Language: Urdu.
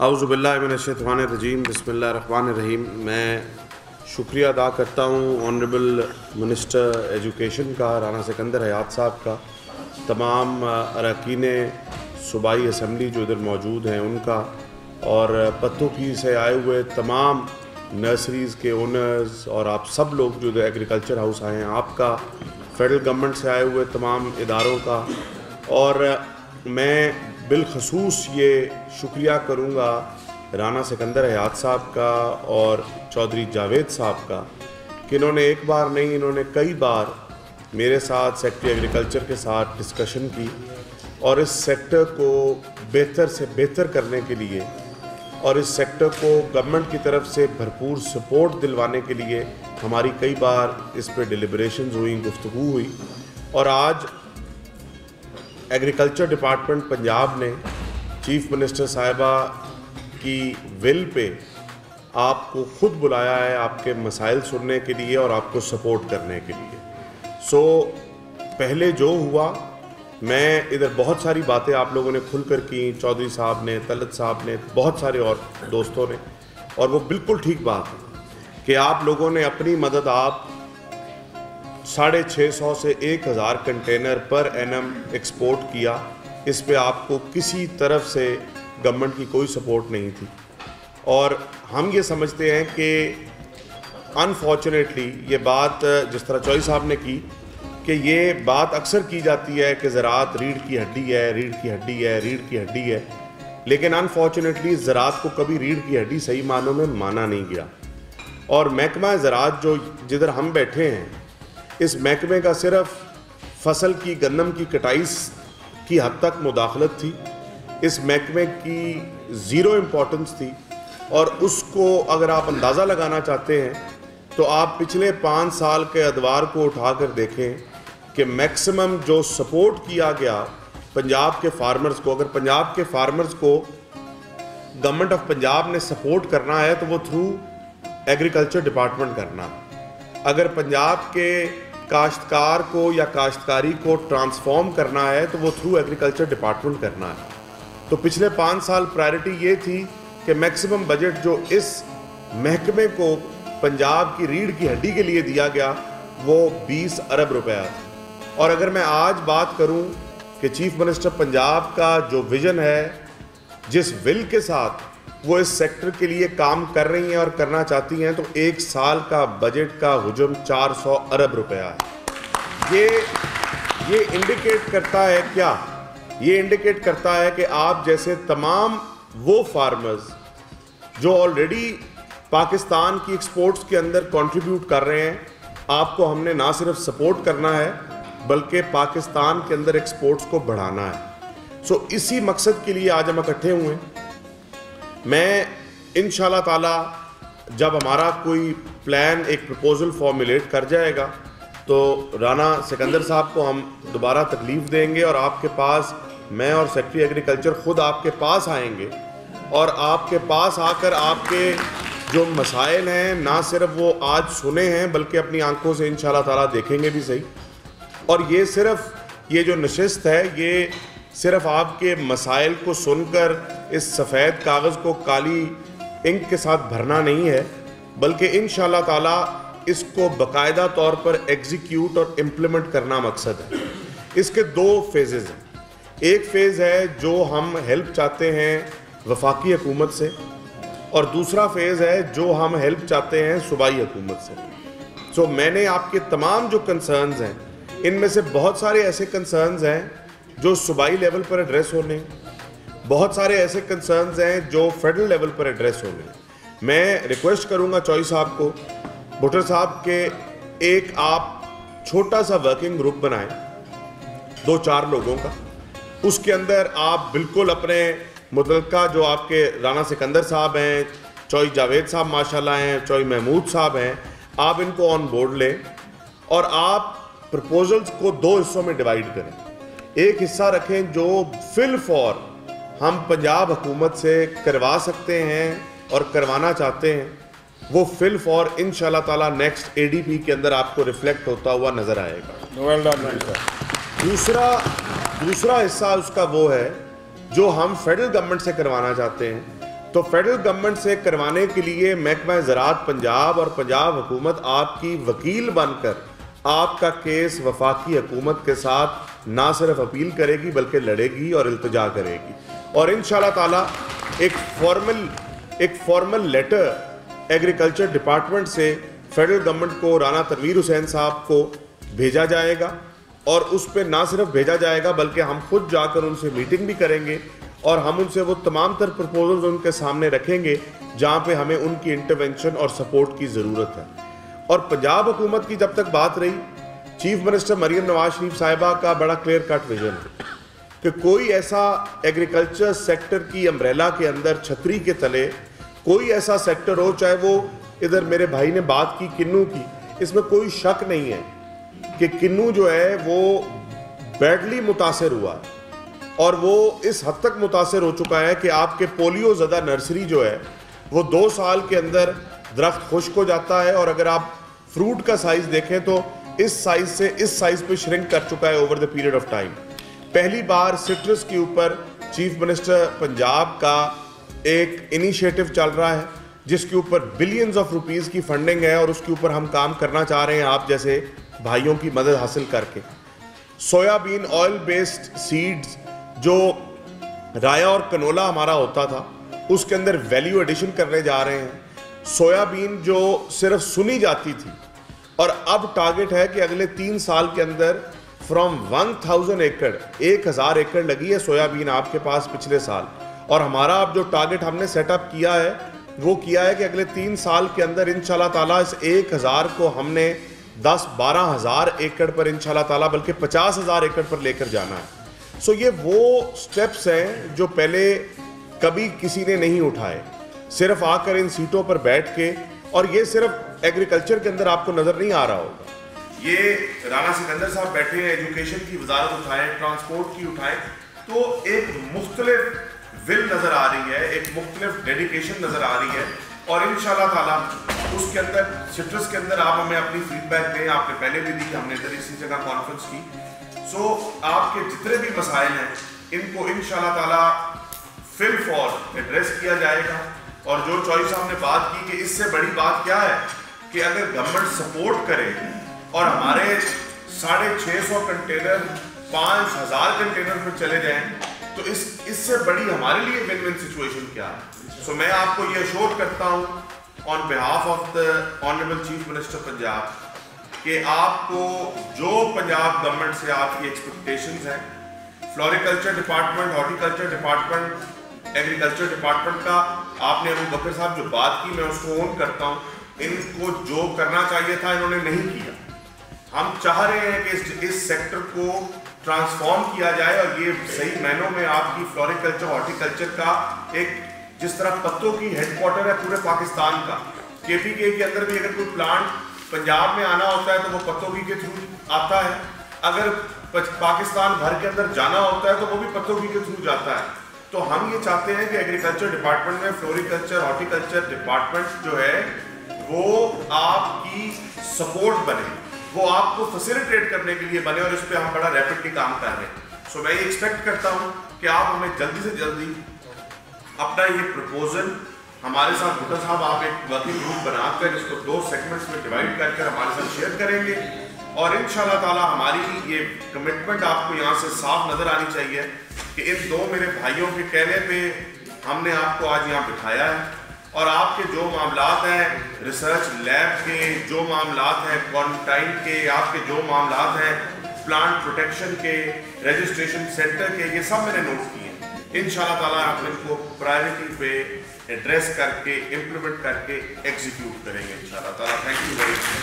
اعوذ باللہ من الشیطان الرجیم، بسم اللہ الرحمن الرحیم۔ میں شکریہ ادا کرتا ہوں آنریبل منسٹر ایجوکیشن کا، رانا سکندر حیات صاحب کا، تمام اراکین صوبائی اسمبلی جو ادھر موجود ہیں ان کا، اور پتوں کی سے آئے ہوئے تمام نرسریز کے اونرز اور آپ سب لوگ جو ادھر ایگریکلچر ہاؤس آئے ہیں، آپ کا، فیڈرل گورنمنٹ سے آئے ہوئے تمام اداروں کا، اور میں بالخصوص یہ شکریہ کروں گا رانا سکندر حیات صاحب کا اور چودھری جاوید صاحب کا کہ انہوں نے ایک بار نہیں، انہوں نے کئی بار میرے ساتھ سیکٹری ایگریکلچر کے ساتھ ڈسکشن کی اور اس سیکٹر کو بہتر سے بہتر کرنے کے لیے اور اس سیکٹر کو گورنمنٹ کی طرف سے بھرپور سپورٹ دلوانے کے لیے ہماری کئی بار اس پہ ڈیلیبریشنز ہوئیں، گفتگو ہوئی، اور آج ایگریکلچر ڈپارٹمنٹ پنجاب نے چیف منسٹر صاحبہ کی ول پہ آپ کو خود بلایا ہے آپ کے مسائل سننے کے لیے اور آپ کو سپورٹ کرنے کے لیے۔ پہلے جو ہوا، میں ادھر بہت ساری باتیں آپ لوگوں نے کھل کر کی، چودھری صاحب نے، طلعت صاحب نے، بہت سارے اور دوستوں نے، اور وہ بالکل ٹھیک بات ہے کہ آپ لوگوں نے اپنی مدد، آپ 650 سے 1000 کنٹینر پر اینم ایکسپورٹ کیا، اس پہ آپ کو کسی طرف سے گورنمنٹ کی کوئی سپورٹ نہیں تھی، اور ہم یہ سمجھتے ہیں کہ انفارچونیٹلی یہ بات جس طرح چوئی صاحب نے کی کہ یہ بات اکثر کی جاتی ہے کہ زراعت ریڑھ کی ہڈی ہے، ریڑھ کی ہڈی ہے، ریڑھ کی ہڈی ہے، لیکن انفارچونیٹلی زراعت کو کبھی ریڑھ کی ہڈی صحیح معنوں میں مانا نہیں گیا، اور محکمہ زراعت جو جدھر ہم بیٹھے ہیں، اس محکمے کا صرف فصل کی، گندم کی کٹائی کی حد تک مداخلت تھی، اس محکمے کی زیرو امپورٹنس تھی، اور اس کو اگر آپ اندازہ لگانا چاہتے ہیں تو آپ پچھلے 5 سال کے ادوار کو اٹھا کر دیکھیں کہ میکسیمم جو سپورٹ کیا گیا پنجاب کے فارمرز کو، اگر پنجاب کے فارمرز کو گورنمنٹ آف پنجاب نے سپورٹ کرنا ہے تو وہ تھرو ایگریکلچر ڈپارٹمنٹ کرنا ہے، اگر پنجاب کے کاشتکار کو یا کاشتکاری کو ٹرانسفارم کرنا ہے تو وہ تھرو ایگریکلچر ڈپارٹمنٹ کرنا ہے۔ تو پچھلے 5 سال پرائرٹی یہ تھی کہ میکسیمم بجٹ جو اس محکمے کو پنجاب کی ریڑھ کی ہڈی کے لیے دیا گیا وہ 20 ارب روپیہ تھا، اور اگر میں آج بات کروں کہ چیف منسٹر پنجاب کا جو ویژن ہے، جس ول کے ساتھ وہ اس سیکٹر کے لیے کام کر رہی ہیں اور کرنا چاہتی ہیں، تو 1 سال کا بجٹ کا حجم 400 ارب روپیہ ہے۔ یہ انڈیکیٹ کرتا ہے کیا؟ یہ انڈیکیٹ کرتا ہے کہ آپ جیسے تمام وہ فارمرز جو آلریڈی پاکستان کی ایکسپورٹس کے اندر کنٹریبیوٹ کر رہے ہیں، آپ کو ہم نے نہ صرف سپورٹ کرنا ہے بلکہ پاکستان کے اندر ایکسپورٹس کو بڑھانا ہے۔ اسی مقصد کے لیے آج ہم اکٹھے ہوئے ہیں۔ میں انشاءاللہ تعالی جب ہمارا کوئی پلان، ایک پروپوزل فارمولیٹ کر جائے گا تو رانا سکندر صاحب کو ہم دوبارہ تکلیف دیں گے، اور آپ کے پاس میں اور سیکٹری ایگریکلچر خود آپ کے پاس آئیں گے، اور آپ کے پاس آ کر آپ کے جو مسائل ہیں نہ صرف وہ آج سنے ہیں بلکہ اپنی آنکھوں سے انشاءاللہ تعالی دیکھیں گے بھی صحیح، اور یہ صرف یہ جو نشست ہے یہ صرف آپ کے مسائل کو سن کر اس سفید کاغذ کو کالی انک کے ساتھ بھرنا نہیں ہے، بلکہ انشاءاللہ تعالی اس کو باقاعدہ طور پر ایگزیکیوٹ اور امپلیمنٹ کرنا مقصد ہے۔ اس کے 2 فیزز ہیں، ایک فیز ہے جو ہم ہیلپ چاہتے ہیں وفاقی حکومت سے، اور دوسرا فیز ہے جو ہم ہیلپ چاہتے ہیں صوبائی حکومت سے۔ میں نے آپ کے تمام جو کنسرنز ہیں، ان میں سے بہت سارے ایسے کنسرنز ہیں جو صوبائی لیول پر ایڈریس ہونے، بہت سارے ایسے کنسرنز ہیں جو فیڈرل لیول پر ایڈریس ہونے۔ میں ریکویسٹ کروں گا چوئی صاحب کو، بھٹر صاحب کے ایک آپ چھوٹا سا ورکنگ گروپ بنائیں 2-4 لوگوں کا، اس کے اندر آپ بالکل اپنے متعلقہ جو آپ کے رانا سکندر صاحب ہیں، چوئی جاوید صاحب ماشاءاللہ ہیں، چوئی محمود صاحب ہیں، آپ ان کو آن بورڈ لیں، اور آپ پرپوزلز کو 2 حصوں میں ڈیوائیڈ کریں۔ ایک حصہ رکھیں جو فی الفور ہم پنجاب حکومت سے کروا سکتے ہیں اور کروانا چاہتے ہیں، وہ فی الفور انشاءاللہ تعالی نیکسٹ ADP کے اندر آپ کو ریفلیکٹ ہوتا ہوا نظر آئے گا۔ دوسرا حصہ اس کا وہ ہے جو ہم فیڈرل گورنمنٹ سے کروانا چاہتے ہیں، تو تو فیڈرل گورنمنٹ سے کروانے کے لیے محکمہ زراعت پنجاب اور پنجاب حکومت آپ کی وکیل بن کر آپ کا کیس وفاقی حکومت کے ساتھ نہ صرف اپیل کرے گی بلکہ لڑے گی اور التجا کرے گی، اور انشاءاللہ تعالی ایک فارمل لیٹر ایگریکلچر ڈپارٹمنٹ سے فیڈرل گورنمنٹ کو رانا تنویر حسین صاحب کو بھیجا جائے گا، اور اس پہ نہ صرف بھیجا جائے گا بلکہ ہم خود جا کر ان سے میٹنگ بھی کریں گے اور ہم ان سے وہ تمام تر پرپوزلز ان کے سامنے رکھیں گے جہاں پہ ہمیں ان کی انٹرونشن اور سپورٹ کی ضرورت ہے۔ اور پنجاب حکومت کی جب تک بات رہی، چیف منسٹر مریم نواز شریف صاحبہ کا بڑا کلیئر کٹ ویژن ہے کہ کوئی ایسا ایگریکلچر سیکٹر کی امبریلا کے اندر، چھتری کے تلے کوئی ایسا سیکٹر ہو، چاہے وہ ادھر میرے بھائی نے بات کی کنو کی، اس میں کوئی شک نہیں ہے کہ کنو جو ہے وہ بیڈلی متاثر ہوا ہے، اور وہ اس حد تک متاثر ہو چکا ہے کہ آپ کے پولیو زدہ نرسری جو ہے وہ 2 سال کے اندر درخت خشک ہو جاتا ہے، اور اگر آپ فروٹ کا سائز دیکھیں تو اس سائز سے اس سائز پہ شرنک کر چکا ہے over the period of time. پہلی بار سٹرس کے اوپر چیف منسٹر پنجاب کا ایک انیشیٹو چل رہا ہے جس کے اوپر بلینز آف روپیز کی فنڈنگ ہے، اور اس کے اوپر ہم کام کرنا چاہ رہے ہیں آپ جیسے بھائیوں کی مدد حاصل کر کے۔ سویا بین آئل بیسڈ سیڈز جو رایا اور کنولا ہمارا ہوتا تھا اس کے اندر ویلیو ایڈیشن کرنے جا رہے ہیں۔ سویا بین جو صرف سنی جاتی تھی، اور اب ٹارگٹ ہے کہ اگلے 3 سال کے اندر فرام 1000 ایکڑ 1000 ایکڑ لگی ہے سویا بین آپ کے پاس پچھلے سال، اور ہمارا اب جو ٹارگٹ ہم نے سیٹ اپ کیا ہے وہ کیا ہے کہ اگلے 3 سال کے اندر انشاءاللہ تعالیٰ اس 1000 کو ہم نے 10-12 ہزار ایکڑ پر انشاءاللہ تعالیٰ بلکہ 50,000 ایکڑ پر لے کر جانا ہے۔ سو یہ وہ سٹیپس ہیں جو پہلے کبھی کسی نے نہیں اٹھائے، صرف آ کر ان سیٹوں پر بیٹھ کے، اور یہ صرف ایگریکلچر کے اندر آپ کو نظر نہیں آ رہا ہوگا، یہ رانا سکندر صاحب بیٹھے ہیں، ایجوکیشن کی وزارت اٹھائے، ٹرانسپورٹ کی اٹھائے، تو ایک مختلف ول نظر آ رہی ہے، ایک مختلف ڈیڈیکیشن نظر آ رہی ہے، اور انشاءاللہ تعالیٰ اس کے اندر سٹرس کے اندر آپ ہمیں اپنی فیڈ بیک دیں، آپ نے پہلے بھی دی، ہم نے ادھر اسی جگہ کانفرنس کی۔ سو آپ کے جتنے بھی مسائل ہیں ان کو انشاءاللہ تعالیٰ فل فور ایڈریس کیا جائے گا، اور جو چوہی صاحب نے بات کی کہ اس سے بڑی بات کیا ہے کہ اگر گورنمنٹ سپورٹ کرے اور ہمارے 650 کنٹینر 5000 کنٹینر پر چلے جائیں تو اس سے بڑی ہمارے لیے ون ون سچویشن کیا ہے۔ سو میں آپ کو یہ اشور کرتا ہوں on behalf of the honourable chief minister Punjab کہ آپ کو جو پنجاب گورنمنٹ سے آپ کی ایکسپیکٹیشنز ہیں، floriculture department, horticulture department, agriculture department کا آپ نے ابو بکر صاحب جو بات کی میں اس کو اون کرتا ہوں، ان کو جو کرنا چاہیے تھا انہوں نے نہیں کیا۔ ہم چاہ رہے ہیں کہ اس سیکٹر کو ٹرانسفارم کیا جائے، اور یہ صحیح معنوں میں آپ کی فلوریکلچر ہارٹیکلچر کا ایک جس طرح پتوں کی ہیڈ کوارٹر ہے پورے پاکستان کا، KPK کے اندر بھی اگر کوئی پلانٹ پنجاب میں آنا ہوتا ہے تو وہ پتوں کے تھرو آتا ہے، اگر پاکستان بھر کے اندر جانا ہوتا ہے تو وہ بھی پتوں کے تھرو جاتا ہے۔ تو ہم یہ چاہتے ہیں کہ ایگریکلچر ڈپارٹمنٹ میں فلوریکلچر ہارٹیکلچر ڈپارٹمنٹ جو ہے وہ آپ کی سپورٹ بنے، وہ آپ کو فیسیلیٹیٹ کرنے کے لیے بنے، اور اس پہ ہم بڑا ریپڈلی کام کر رہے ہیں۔ سو میں یہ ایکسپیکٹ کرتا ہوں کہ آپ ہمیں جلدی سے جلدی اپنا یہ پروپوزل ہمارے ساتھ بھٹا صاحب آپ ایک ورکنگ گروپ بنا کر اس کو 2 سیگمنٹس میں ڈیوائڈ کر ہمارے ساتھ شیئر کریں گے، اور انشاءاللہ تعالی ہماری یہ کمٹمنٹ آپ کو یہاں سے صاف نظر آنی چاہیے کہ ان 2 میرے بھائیوں کے کہنے پہ ہم نے آپ کو آج یہاں بٹھایا ہے، اور آپ کے جو معاملات ہیں ریسرچ لیب کے، جو معاملات ہیں کوارنٹائن کے، آپ کے جو معاملات ہیں پلانٹ پروٹیکشن کے، رجسٹریشن سینٹر کے، یہ سب میں نے نوٹ کیے ہیں۔ انشاءاللہ تعالیٰ آپ ان کو پرائیورٹی پہ ایڈریس کر کے امپلیمنٹ کر کے ایگزیکیوٹ کریں گے انشاءاللہ تعالیٰ۔ Thank you very much.